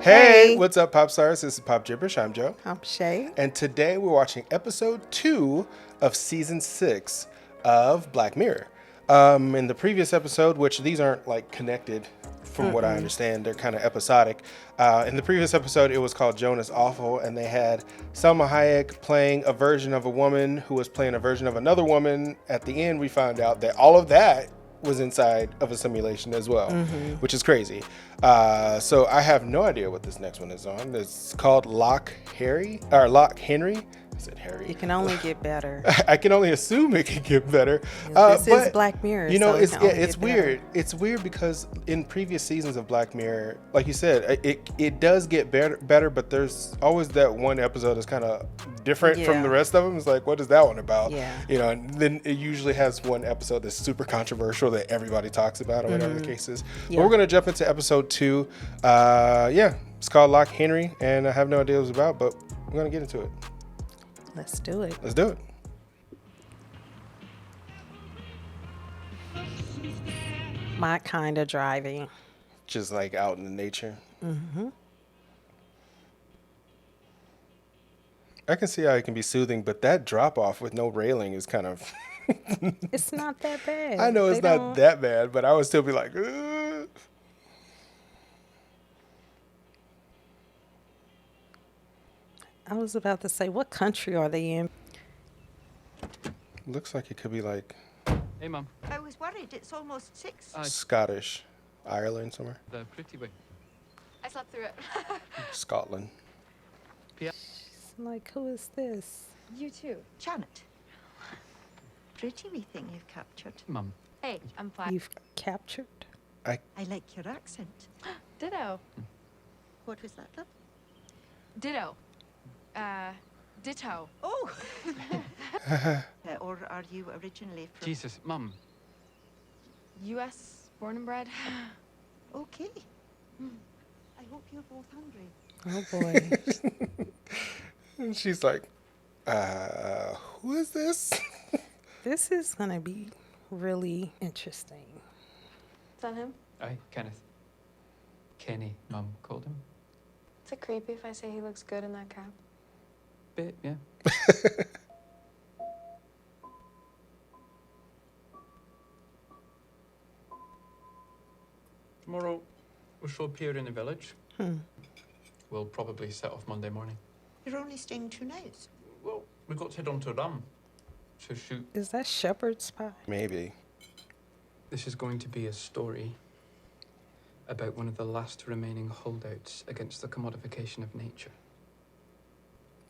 Hey, what's up, Pop Stars? This is Pop Jibberish. I'm Joe. I'm Shay. And today we're watching episode 2 of season 6 of Black Mirror. In the previous episode, which these aren't like connected from what I understand, they're kind of episodic. In the previous episode, it was called Jonas Awful, and they had Salma Hayek playing a version of a woman who was playing a version of another woman. At the end, we found out that all of that was inside of a simulation as well, which is crazy. So I have no idea what this next one is on. It's called Loch Henry. I said Harry. It can only get better. I can only assume it can get better. This is Black Mirror. You know, so it's weird. Better. It's weird because in previous seasons of Black Mirror, like you said, it does get better, but there's always that one episode that's kind of different from the rest of them. It's like, what is that one about? Yeah. You know, and then it usually has one episode that's super controversial that everybody talks about or whatever the case is. Yeah. But we're gonna jump into episode 2. It's called Loch Henry, and I have no idea what it's about, but we're gonna get into it. Let's do it. Let's do it. My kind of driving. Just like out in the nature. Mm-hmm. I can see how it can be soothing, but that drop off with no railing is kind of... It's not that bad. I know it's not that bad, but I would still be like, ugh. I was about to say, what country are they in? Looks like it could be like... Hey, Mum. I was worried. It's almost 6. Scottish. Ireland somewhere. The pretty way. I slept through it. Scotland. She's like, who is this? You too. Janet. Pretty wee thing you've captured. Mum. Hey, I'm fine. You've captured? I like your accent. Ditto. What was that, love? Ditto. Ditto. Oh! Or are you originally from... Jesus, Mum. U.S. born and bred. Okay. I hope you're both hungry. Oh, boy. And she's like, who is this? This is going to be really interesting. Is that him? Aye, Kenneth. Kenny, Mum called him. Is it creepy if I say he looks good in that cap? Bit, yeah. Tomorrow, we'll show up here in the village. We'll probably set off Monday morning. You're only staying 2 nights. Well, we've got to head on to Rum to shoot. Is that shepherd's pie? Maybe. This is going to be a story about one of the last remaining holdouts against the commodification of nature.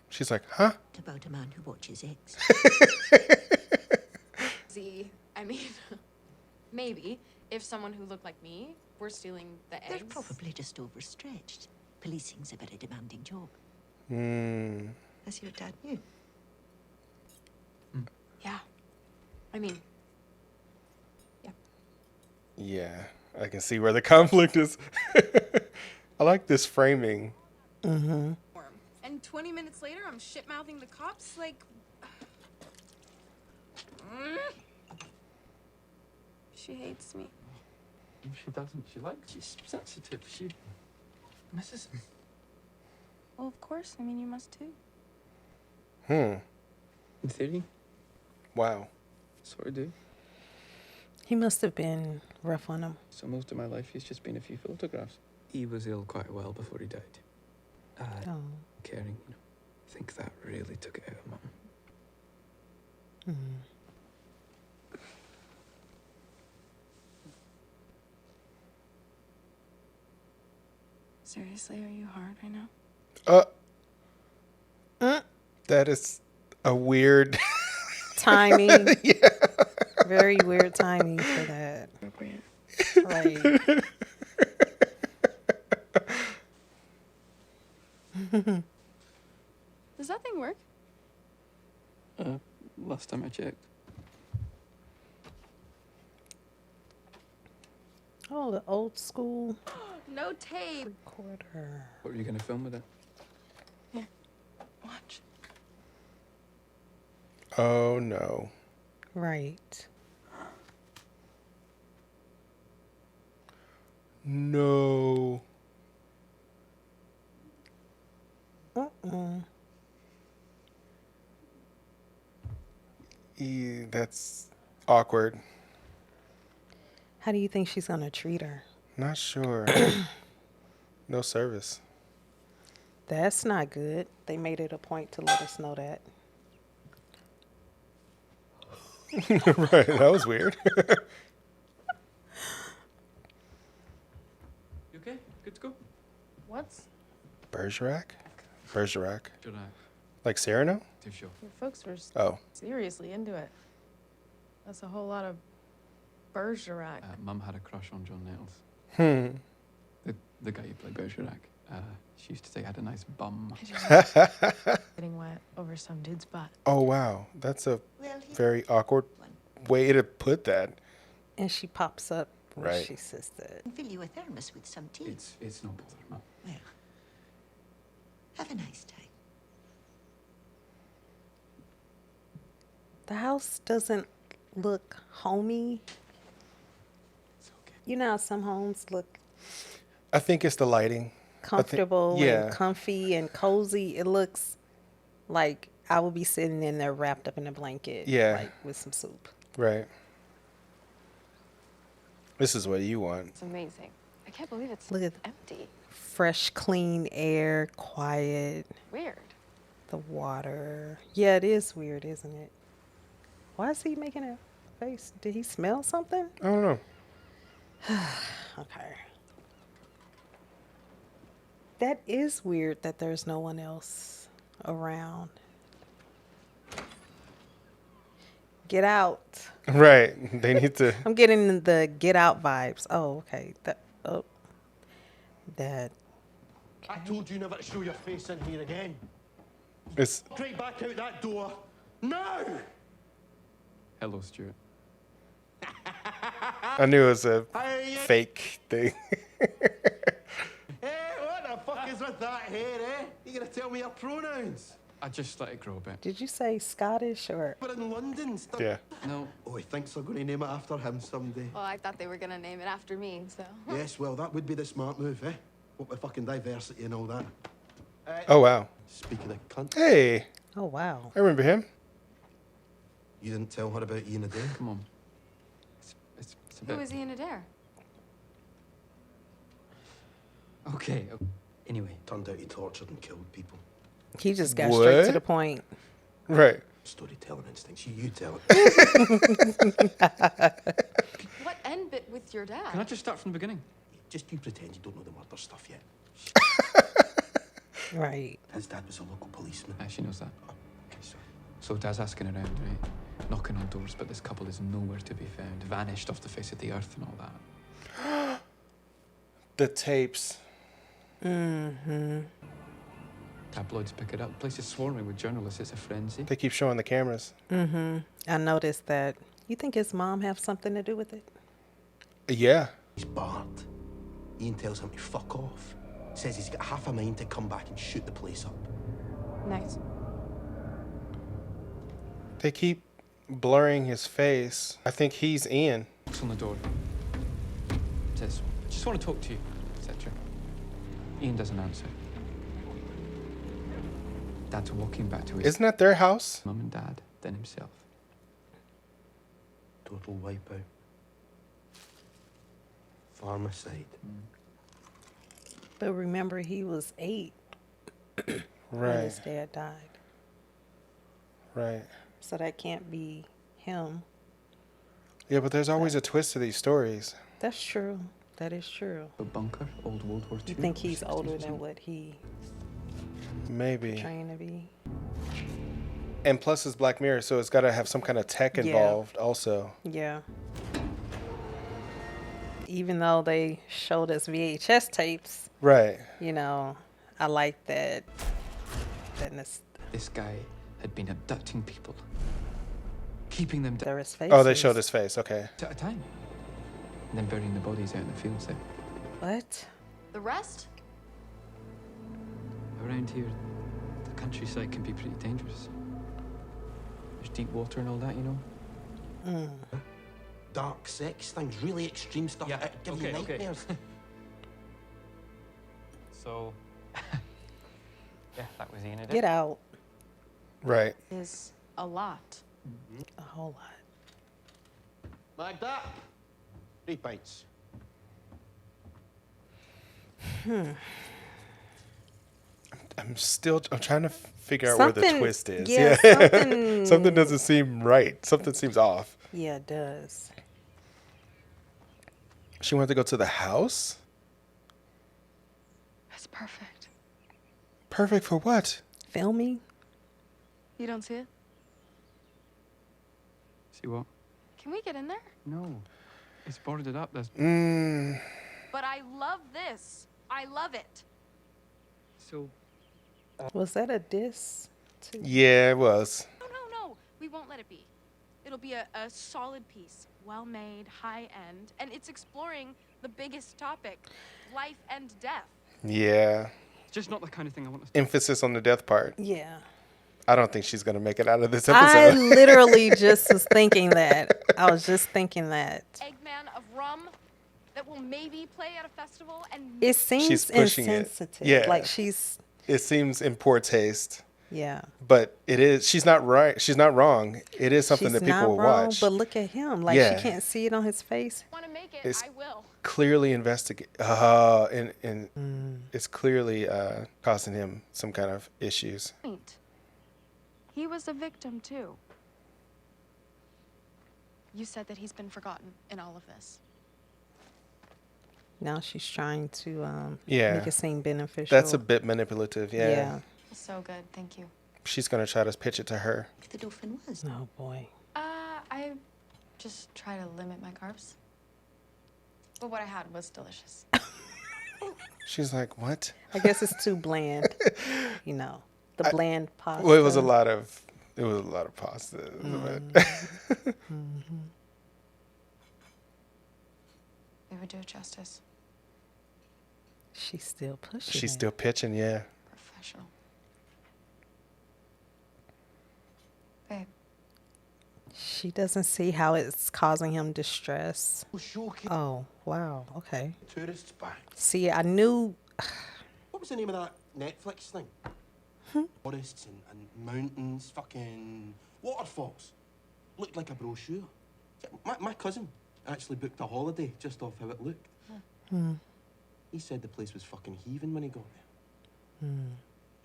She's like, huh? About a man who watches eggs. I mean, maybe if someone who looked like me were stealing the eggs. They're probably just overstretched. Policing's a very demanding job. As your dad knew. Yeah. I mean, yeah. Yeah, I can see where the conflict is. I like this framing. Mm-hmm. And 20 minutes later, I'm shit-mouthing the cops, like... She hates me. She doesn't. She likes. She's sensitive. She misses him. Well, of course. I mean, you must too. In theory. Wow. Sort of do. He must have been rough on him. So most of my life, he's just been a few photographs. He was ill quite a while before he died. Oh. Caring, you know. I think that really took it out of Mum. Seriously, are you hard right now? That is a weird Timing. Yeah. Very weird timing for that. Appropriate. Right. Does that thing work? Last time I checked. Oh, the old school No tape. recorder. What are you going to film with it? Here, watch. Oh, no. Right. No. That's awkward. How do you think she's gonna treat her? Not sure. No service. That's not good. They made it a point to let us know that. Right, that was weird. You okay? Good to go? What's Bergerac? Bergerac. Should I? Like Cyrano? Too sure. Your folks were Oh. seriously into it. That's a whole lot of Bergerac. Mum had a crush on John Nettles. Hmm. The guy who played Bergerac. She used to say he had a nice bum. Getting wet over some dude's butt. Oh, wow. That's a Well, here, very awkward way to put that. And she pops up when Right. she says that. fill you a thermos with some tea. It's no bother, Mum. Well, have a nice time. The house doesn't look homey. It's okay. You know how some homes look I think it's the lighting. comfortable yeah. and comfy and cozy. It looks like I would be sitting in there wrapped up in a blanket, Yeah. like with some soup. Right. This is what you want. It's amazing. I can't believe it's Look at empty. fresh, clean air, quiet, Weird. the water. Yeah, it is weird, isn't it? Why is he making a face? Did he smell something? I don't know. Okay. That is weird that there's no one else around. Get out. Right. They need to. I'm getting the get out vibes. Oh, okay. That. I told you never to show your face in here again. It's. Straight back out that door. Now! Hello, Stuart. I knew it was a Hey, fake thing. hey, what the fuck is with that hair, eh? You gonna tell me your pronouns? I just let it grow a bit. Did you say Scottish or? We're in London. Yeah. No, Oh, he thinks they're going to name it after him someday. Well, I thought they were gonna name it after me, so. Yes, well, that would be the smart move, eh? What with fucking diversity and all that. Oh, wow. Speak of the cunt, Hey. Oh wow. I remember him. you didn't tell her about Ian Adair. come on. It's a bit. Who is Ian Adair? Okay. Anyway, Turned out he tortured and killed people. He just got straight to What? the point. Right. Storytelling instincts. You tell it. What end bit with your dad? can I just start from the beginning? Just you pretend you don't know the murder stuff yet. Right. His dad was a local policeman. She knows that. Okay, so So Dad's asking around, right? Knocking on doors, but this couple is nowhere to be found. Vanished off the face of the earth and all that. The tapes. Tabloids pick it up. Place is swarming with journalists. It's a frenzy. They keep showing the cameras. I noticed that. You think his mom have something to do with it? Yeah. he's barred. Ian tells him to fuck off. Says he's got half a mind to come back and shoot the place up. Nice. They keep blurring his face. I think he's Ian. Knocks on the door. Says, just want to talk to you, etc. Ian doesn't answer. Dad's walking back to his Isn't that their house? mum and dad, then himself. Total wipeout. Farmicide. But remember, he was 8 when Right. his dad died. Right. So that can't be him. Yeah, but there's always a twist to these stories. That's true. That is true. A bunker, old World War II. You think he's 60s older or than something. what he Maybe. trained to be? And plus it's Black Mirror, so it's got to have some kind of tech Yeah. involved also. Yeah. Even though they showed us VHS tapes, Right. you know, I like that. This guy had been abducting people, keeping them There is faces. Oh, they showed his face. Okay. at a time, and then burying the bodies out in the fields there. What? The rest? Around here, the countryside can be pretty dangerous. There's deep water and all that, you know. Dark sex things, really extreme stuff. Yeah, It'd give you okay, okay. nightmares. So, yeah, that was Ian. Get out. Right. Is a lot. A whole lot. Like that. 3 pints. I'm trying to figure out where the Something- twist is. yeah, something- Something doesn't seem right. Something seems off. Yeah, it does. She wanted to go to the house? It's perfect. Perfect for what? Filming? You don't see it? See what? Can we get in there? No. It's boarded up. There's But I love this. I love it. so Was that a diss? To... Yeah, it was. No. We won't let it be. It'll be a solid piece. Well made, high end. And it's exploring the biggest topic, life and death. Yeah. it's just not the kind of thing I want to. Emphasis on the death part. Yeah. I don't think she's going to make it out of this I episode. literally just was thinking that. I was just thinking that. Eggman of rum that will maybe play at a festival and It seems She's pushing it. insensitive. Yeah. Like she's, It seems in poor taste. yeah. But it is. She's not right. She's not wrong. It is something She's that people not will wrong, watch. but look at him. Like Yeah. she can't see it on his face. want to make it, It's- I will. Clearly investigate. And it's clearly causing him some kind of issues. Quaint. He was a victim too. You said that he's been forgotten in all of this. Now she's trying to Yeah. make it seem beneficial. That's a bit manipulative. Yeah. Yeah. So good, thank you. She's gonna try to pitch it to her. The dolphin was. Oh boy. I just try to limit my carbs. But what I had was delicious. She's like, what? I guess it's too bland. You know, the bland pasta. Well, it was a lot of pasta. but- We would do it justice. She's still pushing. She's it. still pitching. Yeah. Professional. Babe, She doesn't see how it's causing him distress. Showcase Oh wow. Okay. tourists back. See, I knew. What was the name of that Netflix thing? Forests and mountains, fucking waterfalls. Looked like a brochure. My cousin actually booked a holiday just off how it looked. He said the place was fucking heaving when he got there.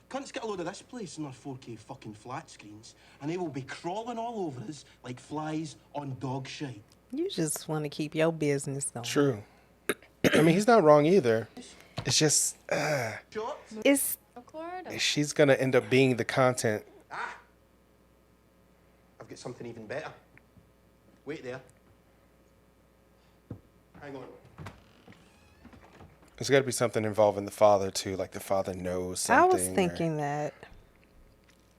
Cunts get a load of this place in their 4K fucking flat screens, and they will be crawling all over us like flies on dog shite. You just want to keep your business going. True. I mean, he's not wrong either. It's just Shot? It's Florida. she's gonna end up being the content. I've got something even better. Wait there. Hang on. There's got to be something involving the father too, like the father knows something. I was thinking that.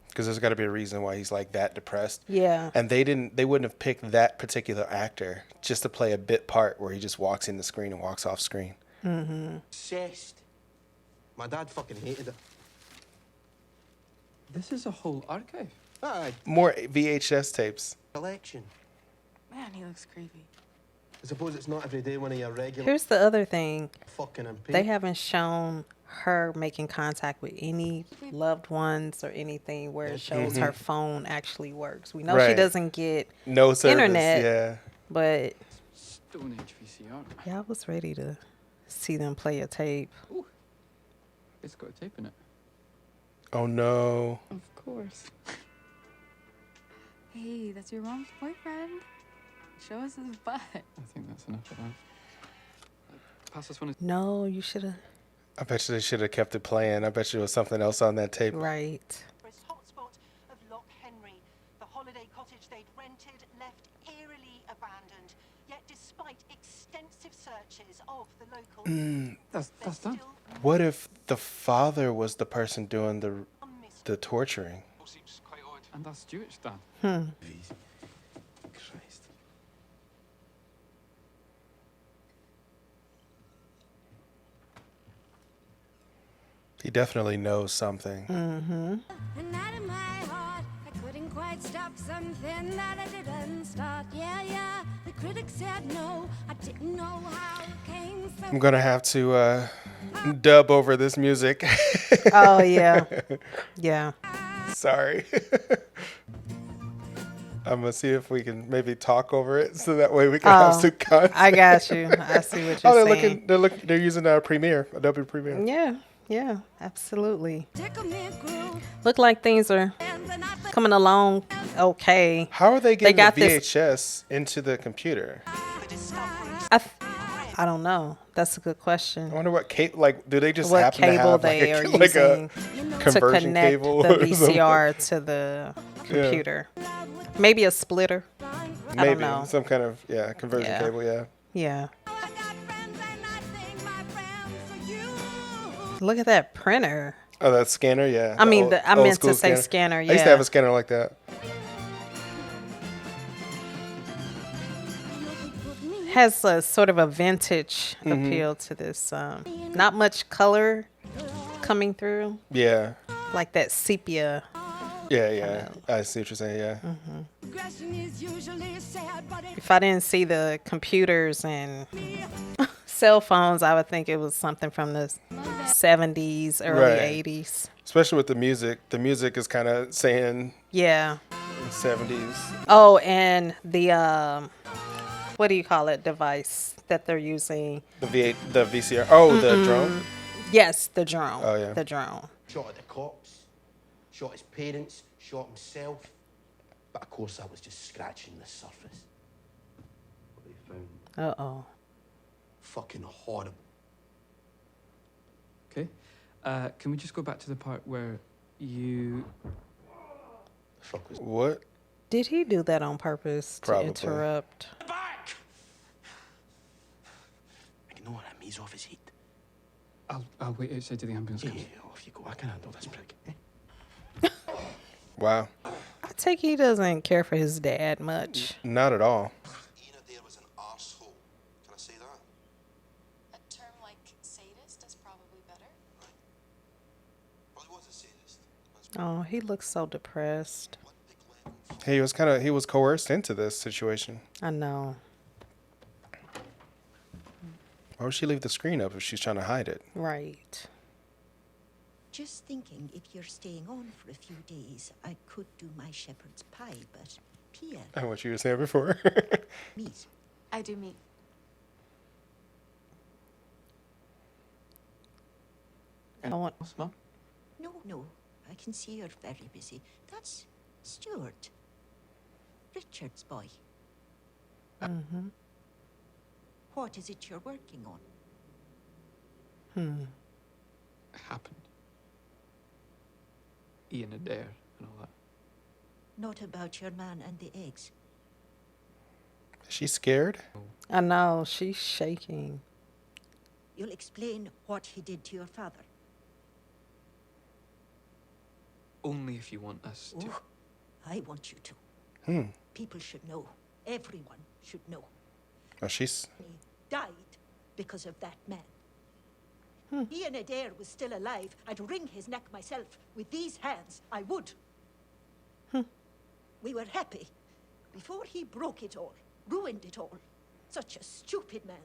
because there's got to be a reason why he's like that depressed. Yeah. And they wouldn't have picked that particular actor just to play a bit part where he just walks in the screen and walks off screen. Obsessed. My dad fucking hated it. This is a whole archive. Ah, More VHS tapes. collection. Man, he looks creepy. I suppose it's not every day one of your regular Here's the other thing. fucking and They haven't shown her making contact with any loved ones or anything where it shows her phone actually works. We know she Right. doesn't get No service. internet, Yeah. but Stone Age VCR. yeah, I was ready to see them play a tape. It's got a tape in it. Oh no. Of course. Hey, that's your mom's boyfriend. Show us his butt. I think that's enough of that. Pass this one. No, you should have. I bet you they should have kept it playing. I bet you there was something else on that tape. Right. Hotspot of Loch Henry. The holiday cottage they'd rented left eerily abandoned. Yet despite extensive searches of the local, That's done. still What if the father was the person doing the unmissed. torturing? Seems quite odd. And that's Stuart's dad. Christ. He definitely knows something. And out of my heart, I couldn't quite stop something that I didn't start. Yeah, yeah, the critics said no, I didn't know how it came so. I'm gonna have to dub over this music. Oh yeah. Yeah. Sorry. I'm gonna see if we can maybe talk over it, so that way we can have some content. I got you. I see what you're saying. They're using Premiere, Adobe Premiere. Yeah, absolutely. Look like things are coming along okay. How are they getting got the this- VHS into the computer? I don't know. That's a good question. I wonder what cable. Like, do they just What happen to cable have they like are a, like a using to conversion connect cable the or something? VCR to the computer? Maybe a splitter. Maybe I don't know. some kind of conversion Yeah. cable. Yeah. Yeah. Look at that printer. Oh, that scanner. Yeah. I mean, I old meant school to say scanner. I used to Yeah. have a scanner like that. Has a sort of a vintage appeal to this. Not much color coming through, Yeah. like that sepia. Yeah. I see what you're saying. Yeah. If I didn't see the computers and cell phones, I would think it was something from the 70s, early Right. 80s. Especially with the music. The music is kind of saying Yeah. 70s. Oh, and the what do you call it? Device that they're using. The VCR. Oh, the drone. Yes, the drone. Oh, yeah. The drone. Shot at the cops, shot his parents, shot himself. But of course, I was just scratching the surface. What they found, Uh-oh. fucking horrible. Okay. Can we just go back to the part where you... The fuck was What? Did he do that on purpose to Probably. interrupt? back? I can know what I'm ease off his heat. I'll wait outside till the ambulance Yeah, comes. off you go. I can handle this prick. Wow. I take he doesn't care for his dad much. Not at all. Ian Adair was an arsehole. Can I say that? A term like sadist is probably better. Well, he was a sadist. Oh, he looks so depressed. He was coerced into this situation. I know. Why would she leave the screen up if she's trying to hide it? Right. Just thinking if you're staying on for a few days, I could do my shepherd's pie, but Pia, What you were saying before. meat. I do meet. I want. Mum? No, I can see you're very busy. That's Stuart. Richard's boy. Mm-hmm. What is it you're working on? Happened. Ian Adair and all that. Not about your man and the eggs. Is she scared? I know. She's shaking. You'll explain what he did to your father. Only if you want us to. Oh, I want you to. People should know. Everyone should know. Oh, she's. He died because of that man. Ian Adair was still alive. I'd wring his neck myself. With these hands, I would. We were happy. Before he broke it all, ruined it all. Such a stupid man.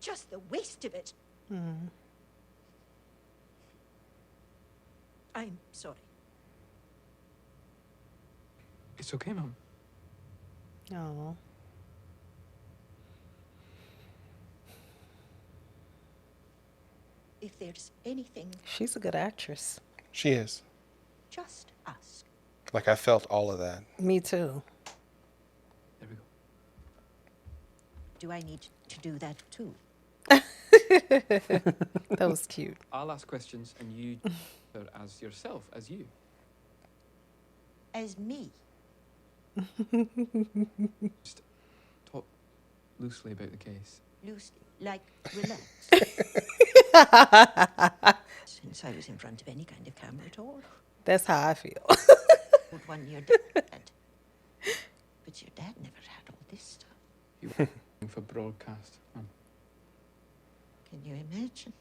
Just the waste of it. I'm sorry. It's okay, Mum. Oh. If there's anything, She's a good actress. She is. just ask. Like, I felt all of that. Me too. There we go. Do I need to do that too? That was cute. I'll ask questions and you answer as yourself, as you. As me. Just talk loosely about the case. Loosely. Like, relax. Since I was in front of any kind of camera at all. That's how I feel. Would one your dad had. But your dad never had all this stuff. You were looking for broadcast. Mum. Can you imagine?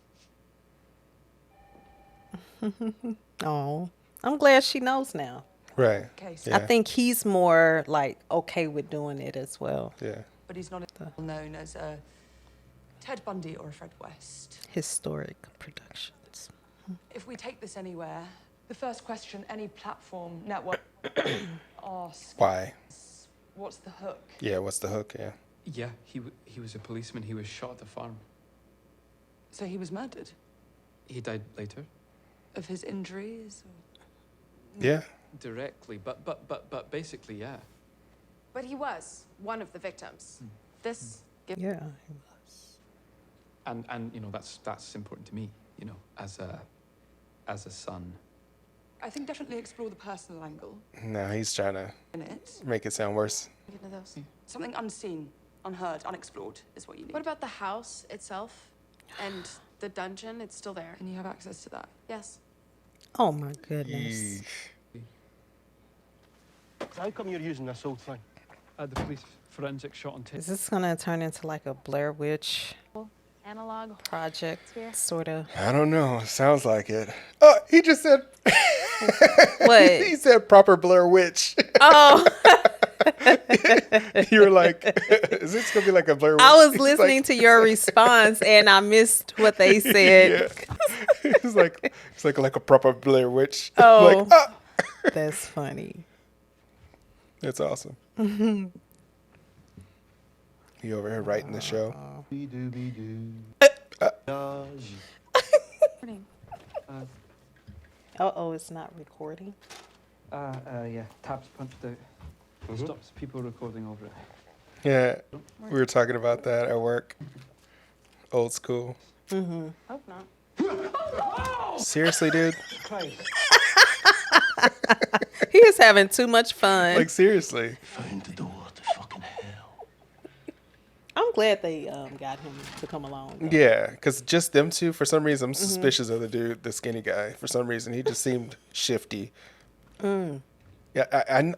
Oh, I'm glad she knows now. Right. Case. Yeah. I think he's more like okay with doing it as well. Yeah. But he's not as well known as a Ted Bundy or a Fred West. Historic Productions. If we take this anywhere, The first question any platform network asks. Why? What's the hook? Yeah, what's the hook? Yeah. Yeah, he was a policeman. He was shot at the farm. So he was murdered? He died later. Of his injuries? Yeah. Directly, but basically, yeah. But he was one of the victims. This gives Yeah. And you know that's important to me. You know, as a son. I think definitely explore the personal angle No, he's trying to in it. make it sound worse. into those. Something unseen, unheard, unexplored is what you need. What about the house itself and the dungeon? It's still there. And you have access to that? Yes. Oh my goodness. So how come you're using this old thing? The police forensic shot on tape. Is this gonna turn into like a Blair Witch Analog. project, sort of? I don't know. Sounds like it. Oh, he just said. What? He said proper Blair Witch. Oh. You were like, is this gonna be like a Blair Witch? I was He's listening like, to your response and I missed what they said. Yeah. It's like a proper Blair Witch. Oh. Like, ah! That's funny. That's awesome. You over here writing the show? Oh, it's not recording. Yeah, tabs punched out. Stops people recording over it. Yeah, we were talking about that at work. Old school. Hope not. Seriously, dude? He is having too much fun. Like, seriously. Found the door to fucking hell. I'm glad they got him to come along, though. Yeah, because just them two, for some reason, I'm suspicious of the dude, the skinny guy. For some reason, he just seemed shifty. Yeah,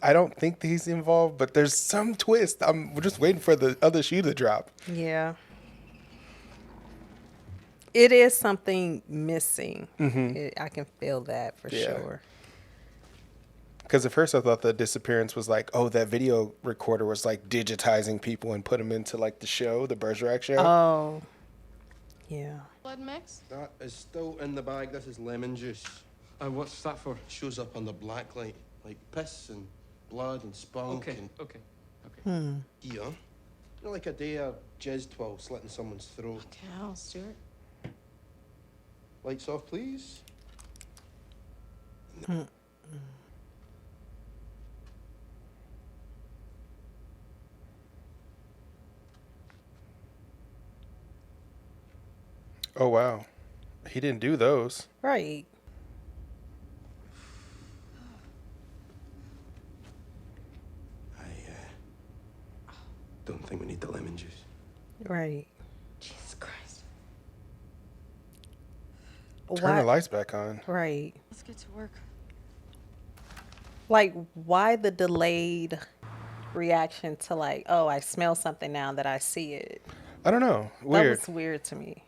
I don't think that he's involved, but there's some twist. We're just waiting for the other shoe to drop. Yeah. It is something missing. I can feel that for sure. Because at first I thought the disappearance was like, oh, that video recorder was like digitizing people and put them into like the show, the Bergerac show. Oh. Yeah. Blood mix? That is still in the bag. This is lemon juice. What's that for? Shows up on the black light. Like piss and blood and spunk and Okay. here. You know, like a day of jizz while slitting someone's throat. Hell, Stuart. Lights off, please. Oh, wow. He didn't do those. Right. Don't think we need the lemon juice. Right. Jesus Christ. Turn the lights back on. Right. Let's get to work. Like, why the delayed reaction to like, oh, I smell something now that I see it? I don't know. Weird. That was weird to me.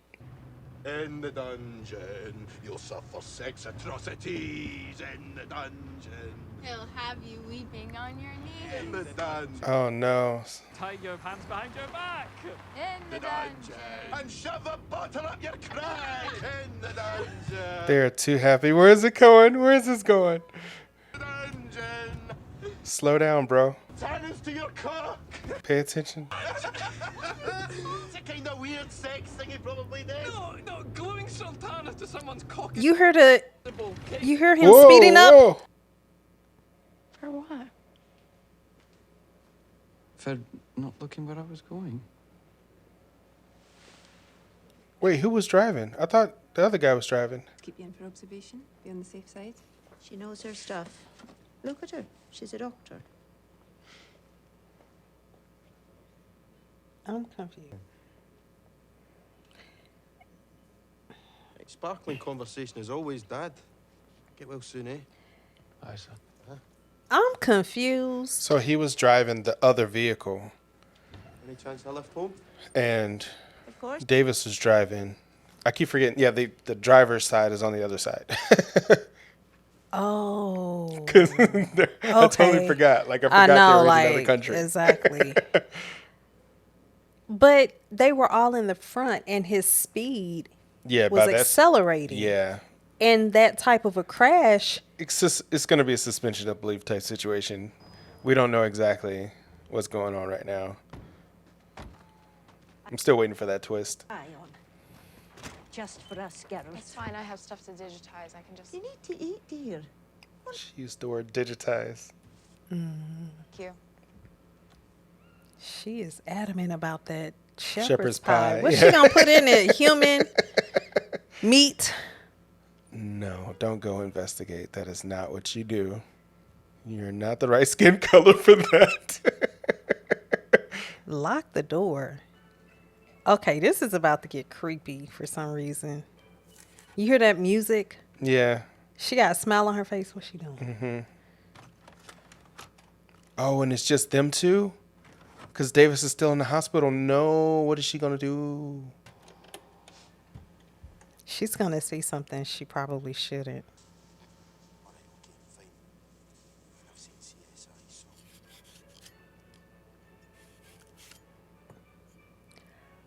In the dungeon, you'll suffer sex atrocities. In the dungeon. He'll have you weeping on your In knees. the dungeon. Oh, no. Tie your hands behind your back. In the dungeon. And shove a bottle up your crack. In the dungeon. They're too happy. Where is it going? Where is this going? Dungeon. Slow down, bro. Tennis to your cock. Pay attention. It's a kind of weird sex thing he probably did. No, gluing sultana to someone's cock. You heard it. You hear him Whoa, speeding up? whoa. For what? For not looking where I was going. Wait, who was driving? I thought the other guy was driving. Keep you in for observation. Be on the safe side. She knows her stuff. Look at her. She's a doctor. I'm confused. Sparkling conversation is always dad. Get well soon, eh? Aye, sir. I'm confused. So he was driving the other vehicle, Any chance I left home? and Of course. Davis was driving. I keep forgetting. Yeah, the driver's side is on the other side. Oh. Because I totally Okay. forgot. Like, I I forgot they know, were in like, another country. exactly. But they were all in the front, and his speed Yeah, was by that. accelerating. Yeah. in that type of a crash, It's going to be a suspension of belief type situation. We don't know exactly what's going on right now. I'm still waiting for that twist. Eye on. Just for us, Gareth. It's fine. I have stuff to digitize. I can just. You need to eat, dear. She used the word digitize. Thank you. she is adamant about that Shepherd's shepherd's pie. pie. What's she gonna put in it? Human meat? No, don't go investigate. That is not what you do. You're not the right skin color for that. Lock the door. Okay, this is about to get creepy for some reason. You hear that music? Yeah. She got a smile on her face. What's she doing? Mm-hmm. Oh, and it's just them two? Because Davis is still in the hospital. No, what is she going to do? She's going to see something she probably shouldn't.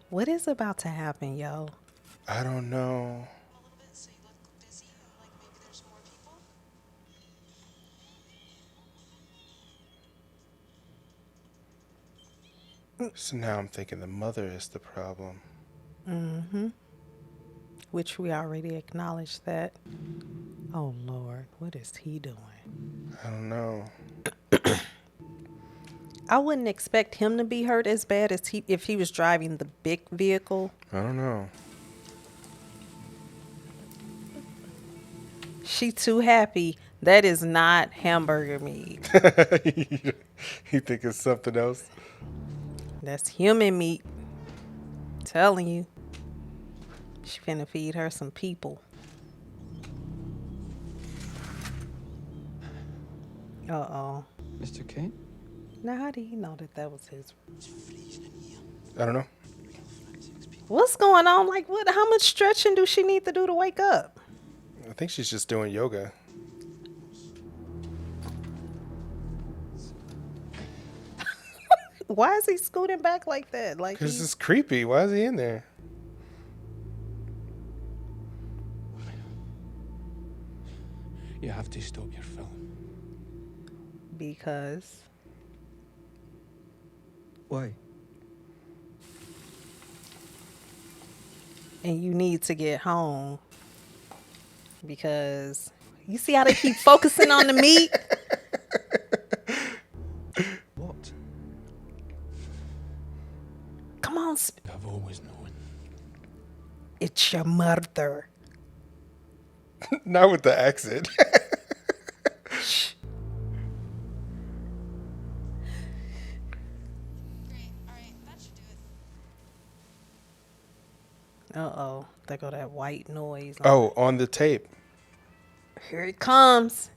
What is about to happen, yo? I don't know. So now I'm thinking the mother is the problem. Mm-hmm. Which we already acknowledged that. Oh, Lord. What is he doing? I don't know. I wouldn't expect him to be hurt as bad as if he was driving the big vehicle. I don't know. She too happy. That is not hamburger meat. You think it's something else? That's human meat. Telling you. She finna feed her some people. Uh-oh. Mr. Kane? Now, how do you know that was his? I don't know. What's going on? Like, what? How much stretching do she need to do to wake up? I think she's just doing yoga. Why is he scooting back like that? Like, Because it's creepy. Why is he in there? You have to stop your film. Because. Why? And you need to get home. Because you see how they keep focusing on the meat? What? Come on. I've always known. It's your mother. Not with the accent. Uh-oh. There go that white noise. On the tape. Here it comes.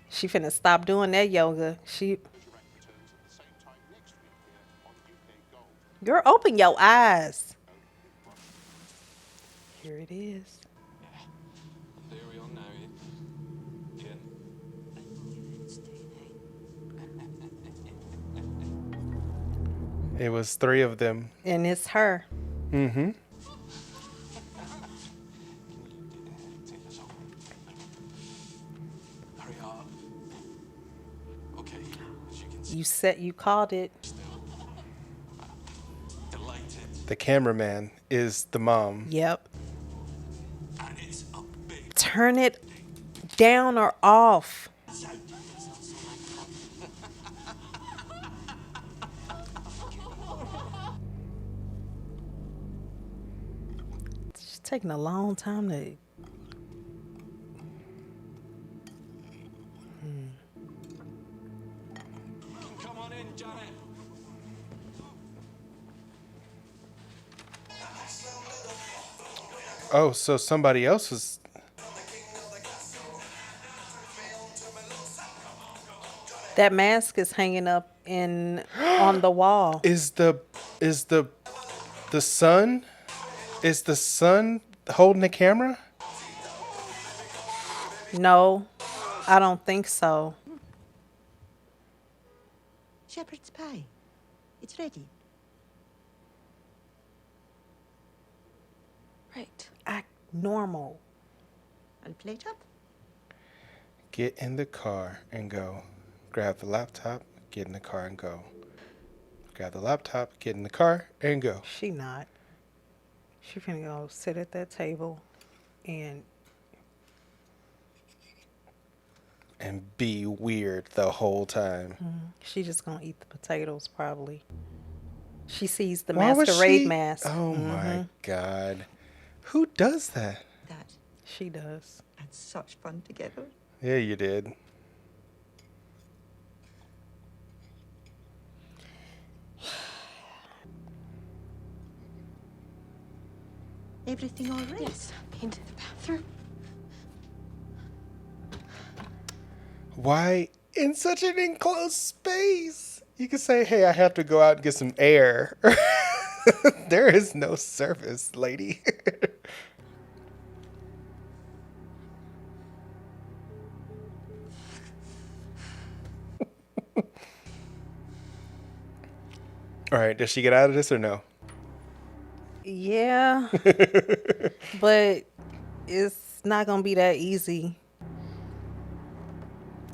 She finna stop doing that yoga. Girl, open your eyes. Here it is. There we are now. It was 3 of them. And it's her. Mm-hmm. Hurry up. Okay. You called it. The cameraman is the mom. Yep. Turn it down or off. It's taking a long time to. Come on in, Janet. Oh, so somebody else was. That mask is hanging up on the wall. Is the son? Is the son holding the camera? No, I don't think so. Shepherd's pie. It's ready. Right. Act normal. I'll plate up. Get in the car and go. Grab the laptop, get in the car and go. Grab the laptop, get in the car and go. She not. She finna go sit at that table and be weird the whole time. she just gonna eat the potatoes probably. She sees the Why was masquerade she- mask. Oh my God. Who does that? That. She does. Had such fun together. Yeah, you did. Everything all right? Yes, been to the bathroom. Why in such an enclosed space? You could say, hey, I have to go out and get some air. There is no surface, lady. All right, does she get out of this or no? Yeah. But it's not gonna be that easy.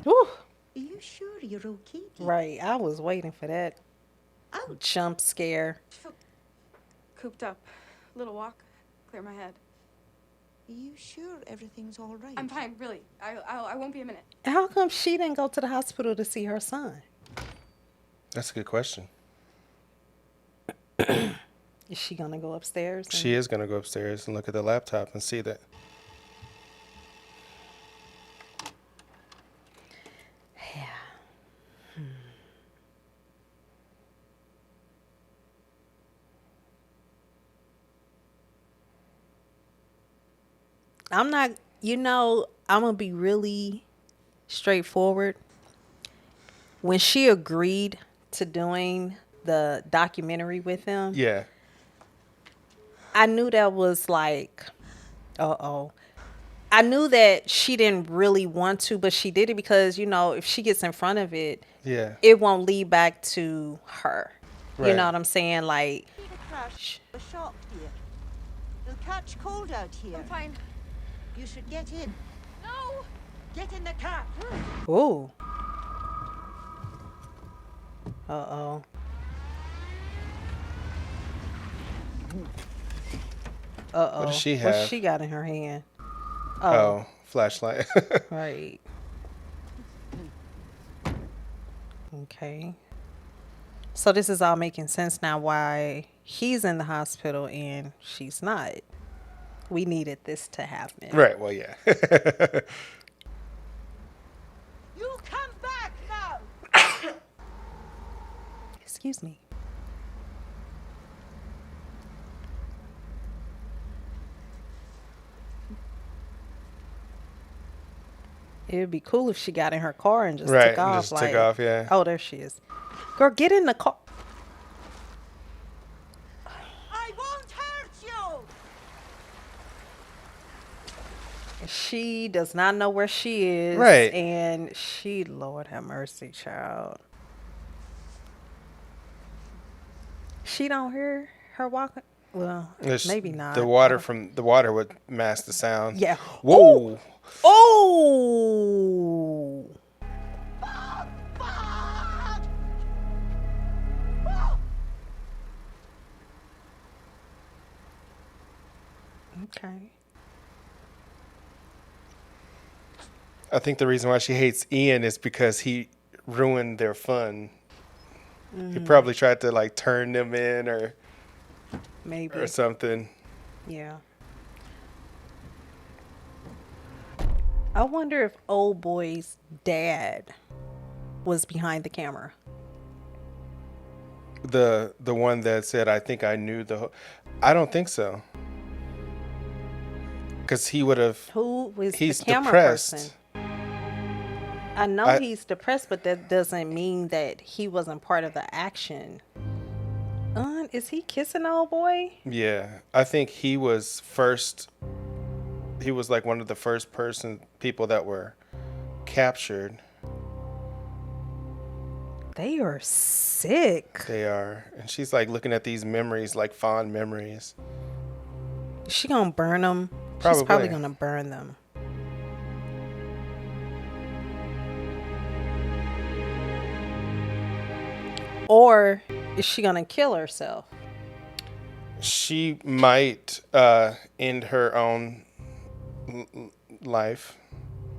Whew. Are you sure you're okay? Right. I was waiting for that jump scare. Cooped up. Little walk. Clear my head. Are you sure everything's all right? I'm fine, really. I won't be a minute. How come she didn't go to the hospital to see her son? That's a good question. Is she gonna go upstairs? She is going to go upstairs and look at the laptop and see that. Yeah. I'm not, I'm gonna be really straightforward. When she agreed to doing the documentary with him, Yeah. I knew that was like, I knew that she didn't really want to, but she did it because, if she gets in front of it, Yeah. it won't lead back to her. You Right. know what I'm saying? Like, Crash. A shock, dear. You'll catch cold out here. I'm fine. You should get in. No! Get in the car. ooh. Uh-oh. Uh-oh. What does she What have? she got in her hand? Oh, flashlight. Right. Okay. So this is all making sense now why he's in the hospital and she's not. We needed this to happen. Right, well, yeah. You come back now. Excuse me. It would be cool if she got in her car and just Right, took off. just took off, yeah. Oh, there she is. Girl, get in the car. I won't hurt you. She does not know where she is. Right. And she, Lord have mercy, child. She don't hear her walking. Well, It's maybe not. The water would mask the sound. Yeah. Whoa. Oh! Okay. I think the reason why she hates Ian is because he ruined their fun. He probably tried to like turn them in or Maybe. or something. Yeah. I wonder if old boy's dad was behind the camera. The one that said, I think I knew I don't think so. Because he would have. Who was He's the camera depressed. person? I know he's depressed, but that doesn't mean that he wasn't part of the action. Is he kissing old boy? Yeah, I think he was first. He was like one of the first people that were captured. They are sick. They are, and she's like looking at these memories, like fond memories. Is she gonna burn them? Probably. She's probably gonna burn them. Or is she gonna kill herself? She might end her own life.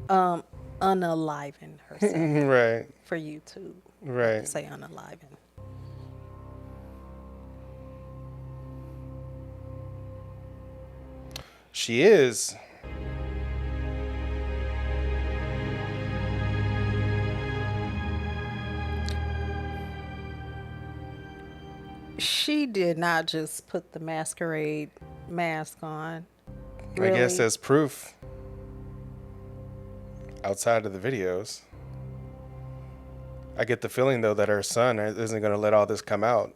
Unaliven herself. Right. For YouTube. Right. Say unaliven. She is. She did not just put the masquerade mask on. Really? I guess as proof. Outside of the videos. I get the feeling, though, that her son isn't going to let all this come out.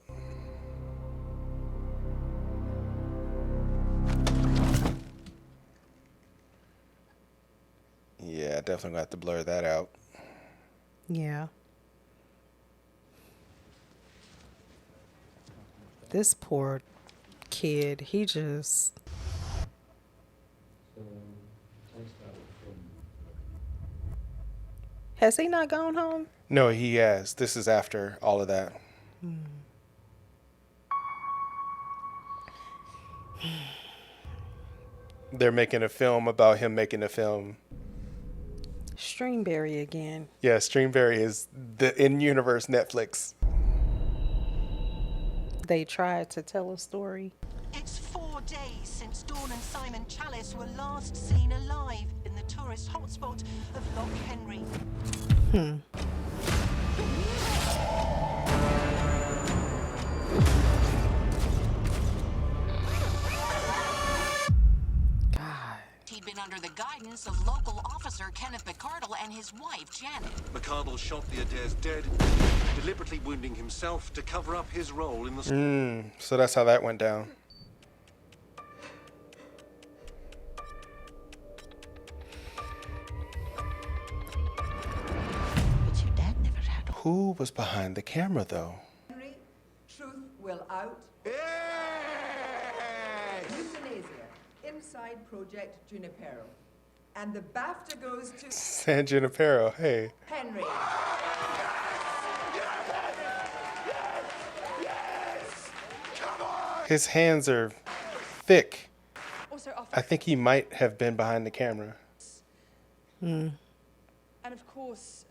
Yeah, definitely going to have to blur that out. Yeah. This poor kid, he just... Has he not gone home? No, he has. This is after all of that. They're making a film about him making a film. Streamberry again. Yeah, Streamberry is the in-universe Netflix. They tried to tell a story. It's 4 days since Dawn and Simon Chalice were last seen alive in the tourist hotspot of Loch Henry. He'd been under the guidance of local officer Kenneth McCardle and his wife, Janet. McCardle shot the Adair's dead, deliberately wounding himself to cover up his role in the... So that's how that went down. But your dad never had one. Who was behind the camera, though? Henry, truth will out. Euthanasia, inside Project Junipero. And the BAFTA goes to... San Junipero, hey. Henry. His hands are thick. Also, I think he might have been behind the camera. and of course,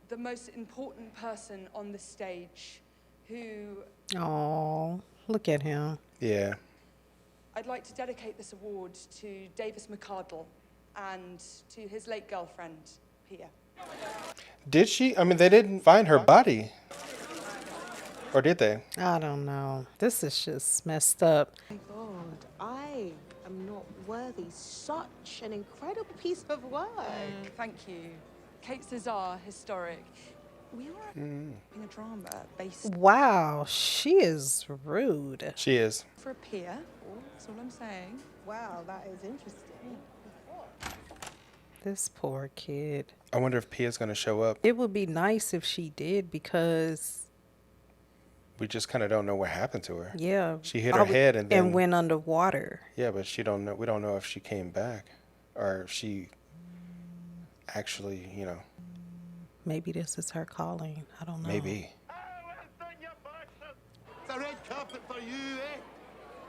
the most important person on the stage who Oh, look at him. Yeah. I'd like to dedicate this award to Davis McCardle and to his late girlfriend, Pia. Did she? I mean, they didn't find her body. Or did they? I don't know. This is just messed up. My God, I am not worthy such an incredible piece of work. Thank you. Kate Cesar, historic. We are in a drama based Wow, she is rude. She is. For a Pia, that's all I'm saying. Wow, that is interesting. This poor kid. I wonder if Pia's going to show up. It would be nice if she did because, We just kind of don't know what happened to her. yeah. She hit her head and then... went underwater. Yeah, but she don't know. We don't know if she came back. Or if she actually, you know... Maybe this is her calling. I don't know. Maybe. It's a red carpet for you, eh?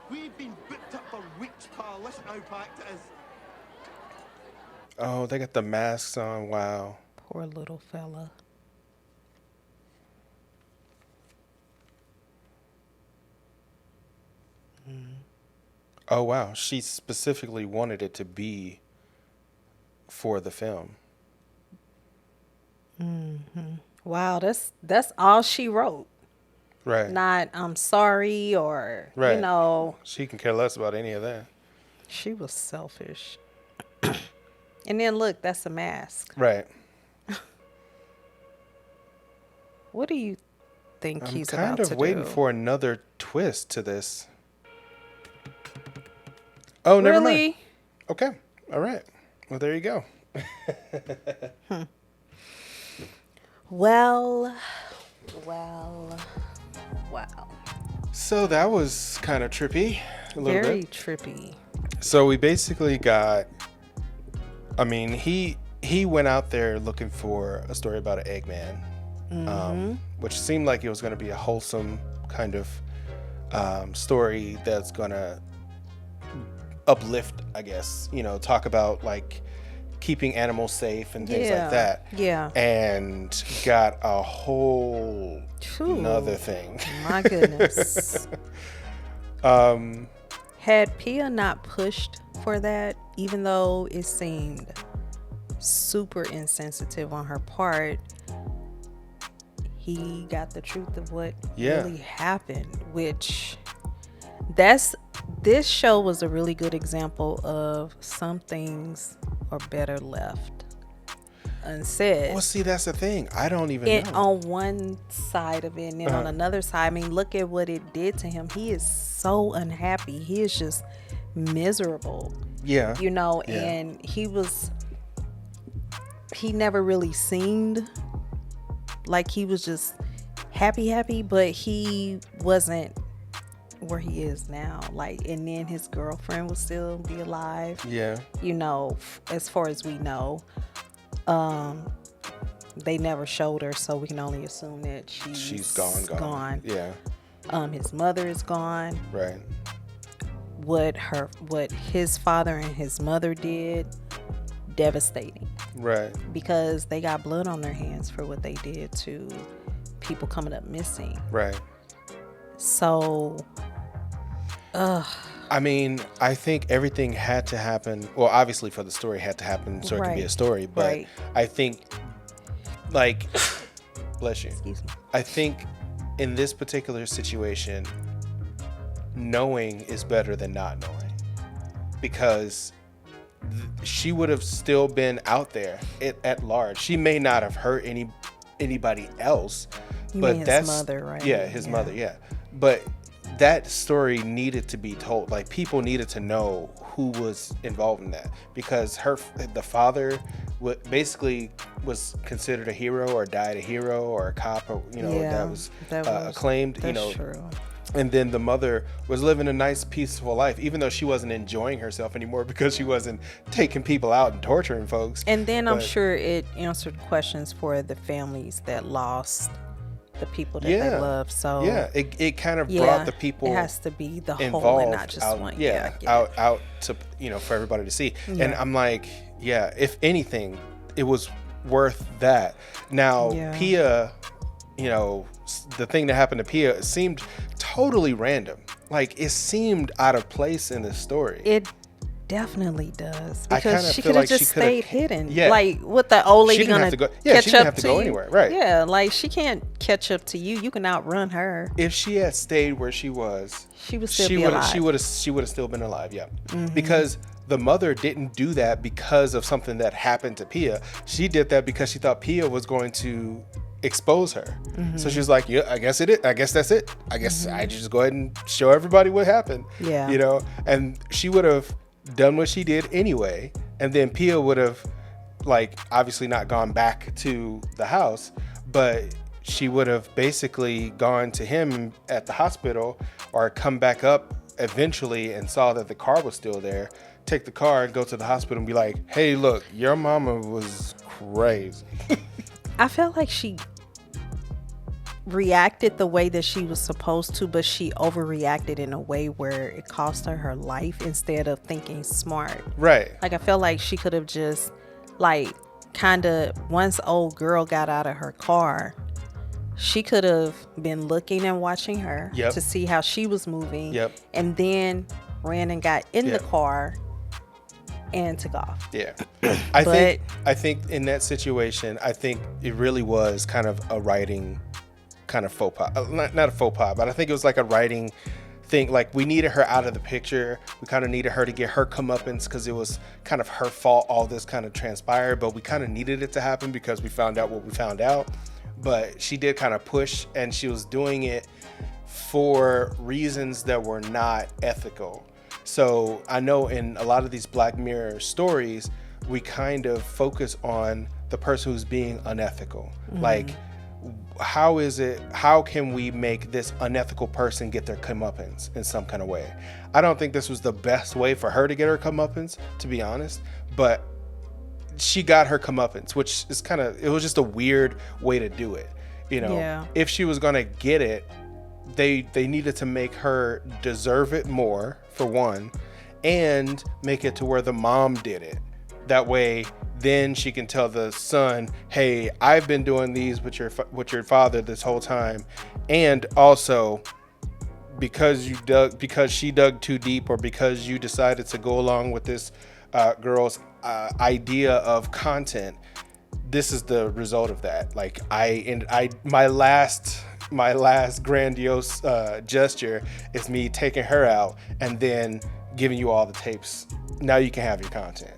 We've been booked up for weeks, pal. Listen how packed it is. Oh, they got the masks on. Wow. Poor little fella. Oh, wow. She specifically wanted it to be for the film. Wow, that's all she wrote. Right. Not I'm sorry or Right. you know. She can care less about any of that. She was selfish. And then look, that's a mask. Right. What do you think I'm he's kind about to of waiting do? for another twist to this. Oh, never mind. Really? Okay. All right. Well, there you go. Well. So that was kind of trippy. A little Very bit. trippy. So we basically got, I mean, he went out there looking for a story about an Eggman. which seemed like it was going to be a wholesome kind of story that's going to uplift, I guess, talk about like keeping animals safe and things like that. Yeah. And got a whole another thing. My goodness. Had Pia not pushed for that, even though it seemed super insensitive on her part, he got the truth of what really happened, which this show was a really good example of some things are better left unsaid. Well, see, that's the thing. I don't even know. On one side of it, and then on another side, I mean, look at what it did to him. He is so unhappy. He is just miserable. Yeah. And he never really seemed like he was just happy, but he wasn't where he is now. Like, and then his girlfriend will still be alive. Yeah. As far as we know. They never showed her, so we can only assume that she's gone. Yeah. His mother is gone. Right. What his father and his mother did, devastating. Right. Because they got blood on their hands for what they did to people coming up missing. Right. So, I mean, I think everything had to happen. Well, obviously for the story had to happen so it could be a story. But I think, like, bless you. Excuse me. I think in this particular situation, knowing is better than not knowing. Because she would have still been out there at large. She may not have hurt anybody else. But his mother, right? Yeah, his mother, yeah. But that story needed to be told. Like, people needed to know who was involved in that, because the father basically was considered a hero, or died a hero, or a cop, or that was acclaimed. That's true. And then the mother was living a nice, peaceful life, even though she wasn't enjoying herself anymore because she wasn't taking people out and torturing folks. And then I'm sure it answered questions for the families that lost the people that they love. So it kind of brought the people. It has to be the involved whole and not just out, one. Out to for everybody to see. Yeah. And I'm like, if anything, it was worth that. Now Pia, the thing that happened to Pia seemed totally random. Like, it seemed out of place in the story. It definitely does, I because kinda she feel could have like she just coulda- stayed hidden. Yeah. Like, what the old lady She didn't gonna have to go- catch yeah, she didn't up have to to go you? anywhere, right. Yeah, like, she can't catch up to you. You can outrun her. If she had stayed where she was, she would still be alive. She would have still been alive. Yeah, Mhm. because the mother didn't do that because of something that happened to Pia. She did that because she thought Pia was going to expose her. Mhm. So she was like, I guess it is. I guess that's it. I guess I just go ahead and show everybody what happened. Yeah. And she would have done what she did anyway. And then Pia would have, like, obviously not gone back to the house, but she would have basically gone to him at the hospital, or come back up eventually and saw that the car was still there, take the car and go to the hospital and be like, hey, look, your mama was crazy. I felt like she reacted the way that she was supposed to, but she overreacted in a way where it cost her life instead of thinking smart. Right. Like, I felt like she could have just, like, kind of, once old girl got out of her car, she could have been looking and watching her to see how she was moving, and then ran and got in the car and took off. Yeah. I think in that situation, I think it really was kind of a writing kind of faux pas. Not a faux pas, but I think it was like a writing thing. Like, we needed her out of the picture. We kind of needed her to get her comeuppance, because it was kind of her fault all this kind of transpired, but we kind of needed it to happen because we found out what we found out. But she did kind of push, and she was doing it for reasons that were not ethical. So I know in a lot of these Black Mirror stories, we kind of focus on the person who's being unethical. Like, how can we make this unethical person get their comeuppance in some kind of way? I don't think this was the best way for her to get her comeuppance, to be honest, but she got her comeuppance, which is it was just a weird way to do it. You know, Yeah. if she was going to get it, they needed to make her deserve it more, for one, and make it to where the mom did it. That way, then she can tell the son, hey, I've been doing these with your father this whole time. And also, because she dug too deep, or because you decided to go along with this girl's idea of content, this is the result of that. Like my last grandiose gesture is me taking her out and then giving you all the tapes. Now you can have your content.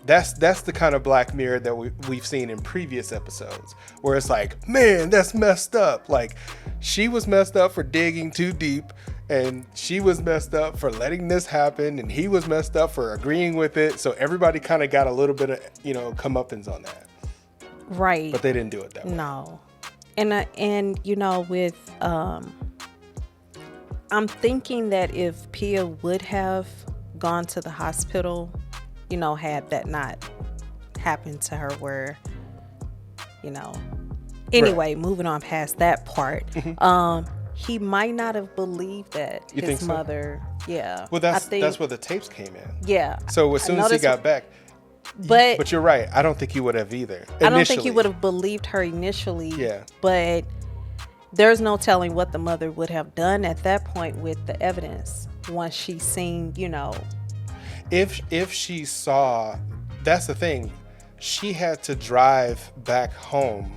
That's the kind of Black Mirror that we've seen in previous episodes, where it's like, man, that's messed up. Like, she was messed up for digging too deep, and she was messed up for letting this happen, and he was messed up for agreeing with it. So everybody kind of got a little bit of, comeuppance on that. Right. But they didn't do it that way. No. And with I'm thinking that if Pia would have gone to the hospital, had that not happened to her, where, anyway, right. Moving on past that part, he might not have believed that You his think so? mother, yeah. Well, that's where the tapes came in. Yeah. So as soon as he got back, but you're right. I don't think he would have either. I don't think he would have believed her initially. Yeah. But there's no telling what the mother would have done at that point with the evidence once she seen, If she saw, that's the thing, she had to drive back home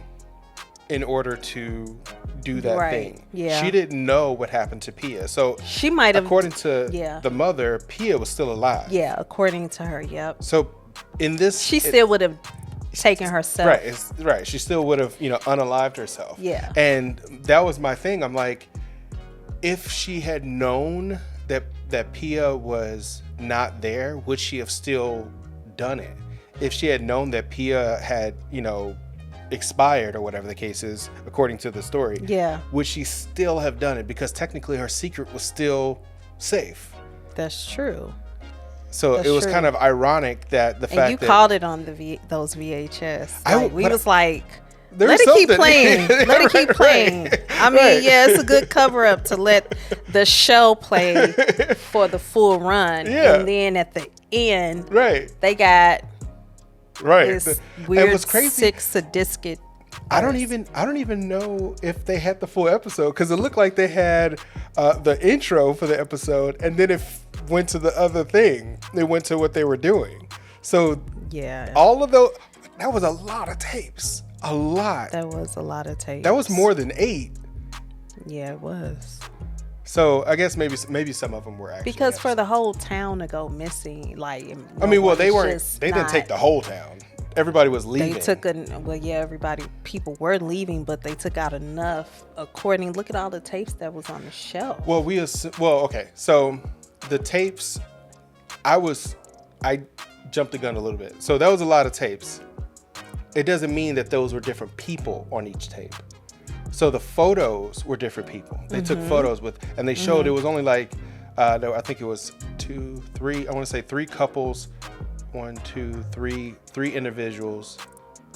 in order to do that Right. thing. Yeah. She didn't know what happened to Pia. So she might have, according to yeah. the mother, Pia was still alive. Yeah, according to her, yep. So in this, she still would have taken herself. Right, right. She still would have, unalived herself. Yeah. And that was my thing. I'm like, if she had known that Pia was not there, would she have still done it? If she had known that Pia had, expired, or whatever the case is, according to the story, yeah, would she still have done it? Because technically her secret was still safe. That's true. So That's it was true. kind of ironic that the fact and you that called it on those VHS. We was like, Let it keep playing. Let it keep playing. Right. I mean, Right. yeah, it's a good cover up to let the show play for the full run. Yeah. And then at the end, right, they got right. this It weird, was crazy. sick, sadistic. I don't even know if they had the full episode, because it looked like they had the intro for the episode, and then it went to the other thing. They went to what they were doing. So yeah, all of those, that was a lot of tapes. A lot. That was a lot of tapes. That was more than 8. Yeah, it was. So I guess maybe some of them were actually Because for the whole town to go missing, like, I mean, well, they weren't. just They didn't not- take the whole town. Everybody was leaving. They took people were leaving, but they took out enough. Look at all the tapes that was on the shelf. Well, okay. So the tapes, I jumped the gun a little bit. So that was a lot of tapes. It doesn't mean that those were different people on each tape. So the photos were different people. They took photos and they showed it was only like, I think it was 2, 3, I want to say 3 couples, 1, 2, 3 individuals.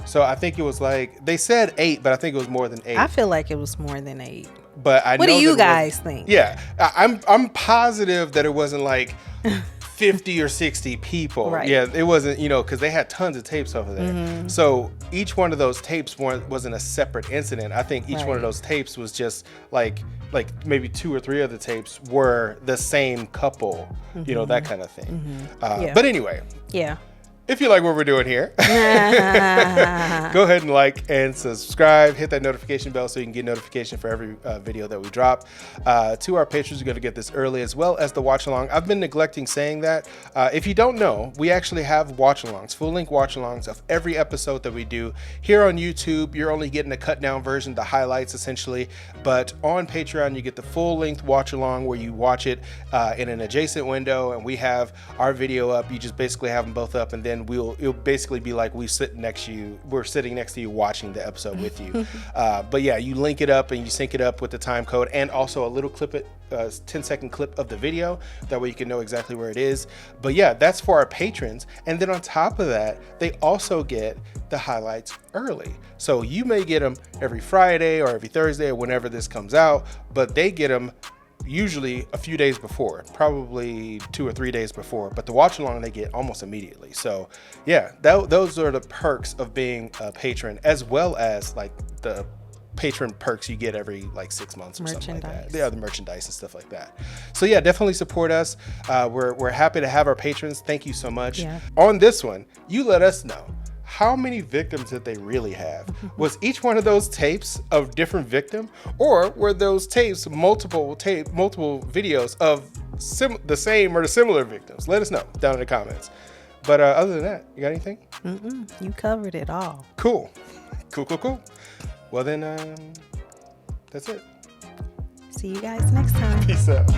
So I think it was like, they said 8, but I think it was more than 8. I feel like it was more than 8. But what do you guys think? Yeah, I'm positive that it wasn't like 50 or 60 people. Right. Yeah, it wasn't, because they had tons of tapes over there. So each one of those tapes wasn't a separate incident. I think each one of those tapes was just like maybe 2 or 3 of the tapes were the same couple, that kind of thing. Yeah. But anyway. Yeah. If you like what we're doing here, go ahead and like and subscribe. Hit that notification bell so you can get notification for every video that we drop. To our patrons, you're going to get this early, as well as the watch along. I've been neglecting saying that. If you don't know, we actually have watch alongs, full length watch alongs of every episode that we do. Here on YouTube, you're only getting a cut down version, the highlights essentially. But on Patreon, you get the full length watch along where you watch it in an adjacent window, and we have our video up. You just basically have them both up, and then then it'll basically be like we're sitting next to you watching the episode with you. But yeah, you link it up and you sync it up with the time code and also a little 10-second clip of the video. That way you can know exactly where it is. But yeah, that's for our patrons. And then on top of that, they also get the highlights early. So you may get them every Friday or every Thursday or whenever this comes out, but they get them usually a few days before, probably 2 or 3 days before, but the watch along they get almost immediately. So yeah, those are the perks of being a patron, as well as like the patron perks you get every like 6 months or something like that. Yeah, the merchandise and stuff like that. So yeah, definitely support us. We're happy to have our patrons. Thank you so much. Yeah. On this one, you let us know, how many victims did they really have? Was each one of those tapes of different victim, or were those tapes multiple videos of the same or the similar victims? Let us know down in the comments. But other than that, you got anything? You covered it all. Cool. Well then, that's it. See you guys next time. Peace out.